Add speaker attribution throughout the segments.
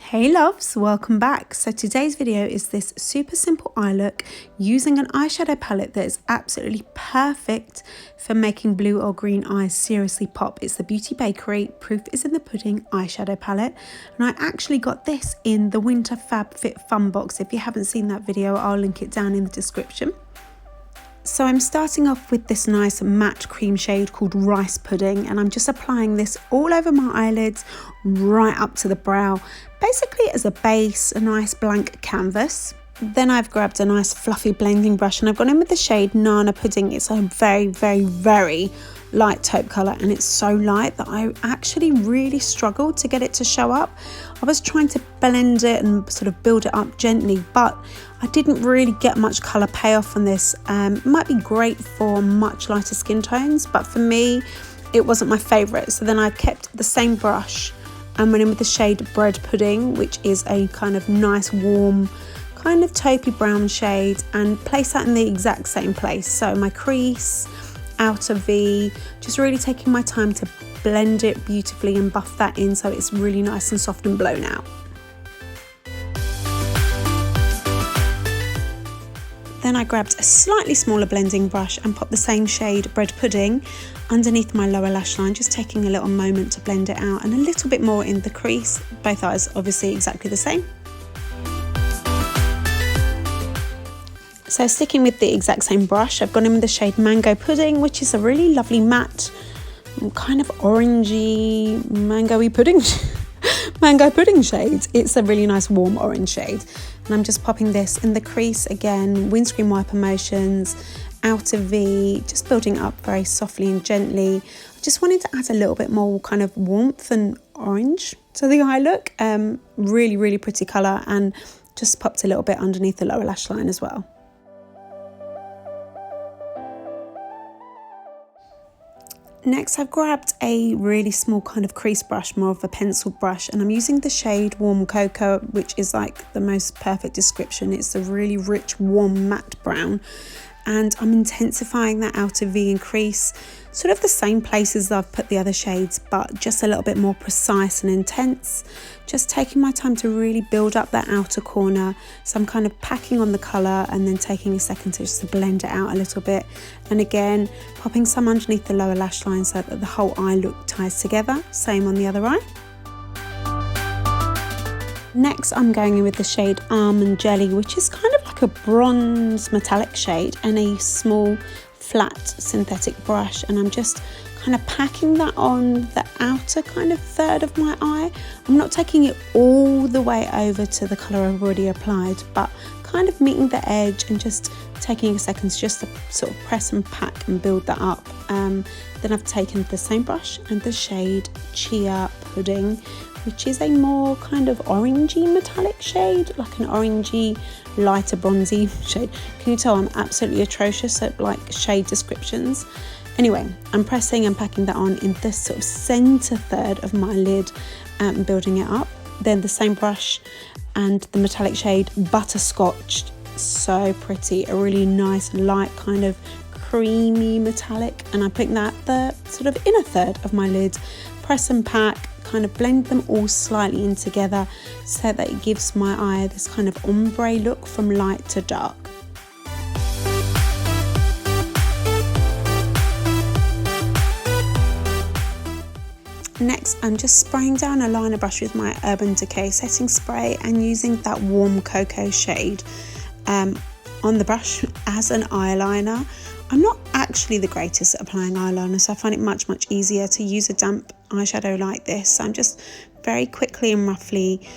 Speaker 1: Hey loves, welcome back. So today's video is this super simple eye look using an eyeshadow palette that is absolutely perfect for making blue or green eyes seriously pop. It's the Beauty Bakery Proof is in the Pudding eyeshadow palette, and I actually got this in the winter FabFitFun box. If you haven't seen that video, I'll link it down in the description. So I'm starting off with this nice matte cream shade called Rice Pudding, and I'm just applying this all over my eyelids right up to the brow, basically as a base, a nice blank canvas. Then I've grabbed a nice fluffy blending brush and I've gone in with the shade Nana Pudding. It's a very light taupe colour, and it's so light that I actually really struggled to get it to show up. I was trying to blend it and sort of build it up gently, but I didn't really get much colour payoff on this. It might be great for much lighter skin tones, but for me it wasn't my favourite. So then I kept the same brush and went in with the shade Bread Pudding, which is a kind of nice warm kind of taupey brown shade, and place that in the exact same place. So my crease, outer V, just really taking my time to blend it beautifully and buff that in so it's really nice and soft and blown out. Then I grabbed a slightly smaller blending brush and popped the same shade Bread Pudding underneath my lower lash line, just taking a little moment to blend it out, and a little bit more in the crease. Both eyes obviously exactly the same. So sticking with the exact same brush, I've gone in with the shade Mango Pudding, which is a really lovely matte, kind of orangey, mango-y pudding, mango pudding shade. It's a really nice warm orange shade. And I'm just popping this in the crease again, windscreen wiper motions, outer V, just building up very softly and gently. I just wanted to add a little bit more kind of warmth and orange to the eye look. Really pretty colour, and just popped a little bit underneath the lower lash line as well. Next, I've grabbed a really small kind of crease brush, more of a pencil brush, and I'm using the shade Warm Cocoa, which is like the most perfect description. It's a really rich, warm, matte brown, and I'm intensifying that outer V and crease, sort of the same places I've put the other shades, but just a little bit more precise and intense. Just taking my time to really build up that outer corner. So I'm kind of packing on the colour and then taking a second to just blend it out a little bit. And again, popping some underneath the lower lash line so that the whole eye look ties together. Same on the other eye. Next, I'm going in with the shade Almond Jelly, which is kind of like a bronze metallic shade, and a small flat synthetic brush, and I'm just kind of packing that on the outer kind of third of my eye. I'm not taking it all the way over to the colour I've already applied, but kind of meeting the edge and just taking a second just to sort of press and pack and build that up. Then I've taken the same brush and the shade Chia Pudding, which is a more kind of orangey metallic shade, like an orangey lighter bronzy shade. Can you tell I'm absolutely atrocious at like shade descriptions? Anyway, I'm pressing and packing that on in this sort of centre third of my lid and building it up. Then the same brush and the metallic shade Butterscotch. So pretty, a really nice light kind of creamy metallic, and I'm putting that the sort of inner third of my lid. Press and pack, kind of blend them all slightly in together so that it gives my eye this kind of ombre look from light to dark. Next, I'm just spraying down a liner brush with my Urban Decay setting spray and using that Warm Cocoa shade on the brush as an eyeliner. I'm not actually the greatest at applying eyeliner, so I find it much easier to use a damp eyeshadow like this. So I'm just very quickly and roughly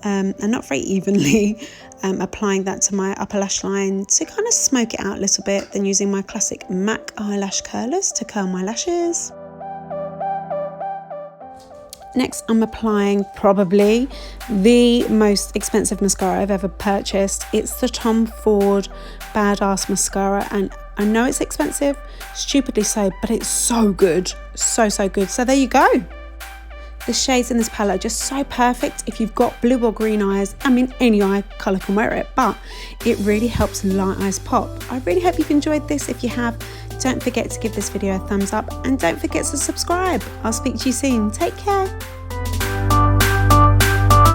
Speaker 1: and not very evenly applying that to my upper lash line to kind of smoke it out a little bit, then using my classic MAC eyelash curlers to curl my lashes. Next, I'm applying probably the most expensive mascara I've ever purchased. It's the Tom Ford Badass Mascara, and I know it's expensive, stupidly so, but it's so good, so good. So there you go. The shades in this palette are just so perfect if you've got blue or green eyes. I mean, any eye colour can wear it, but it really helps light eyes pop. I really hope you've enjoyed this. If you have, don't forget to give this video a thumbs up and don't forget to subscribe. I'll speak to you soon. Take care.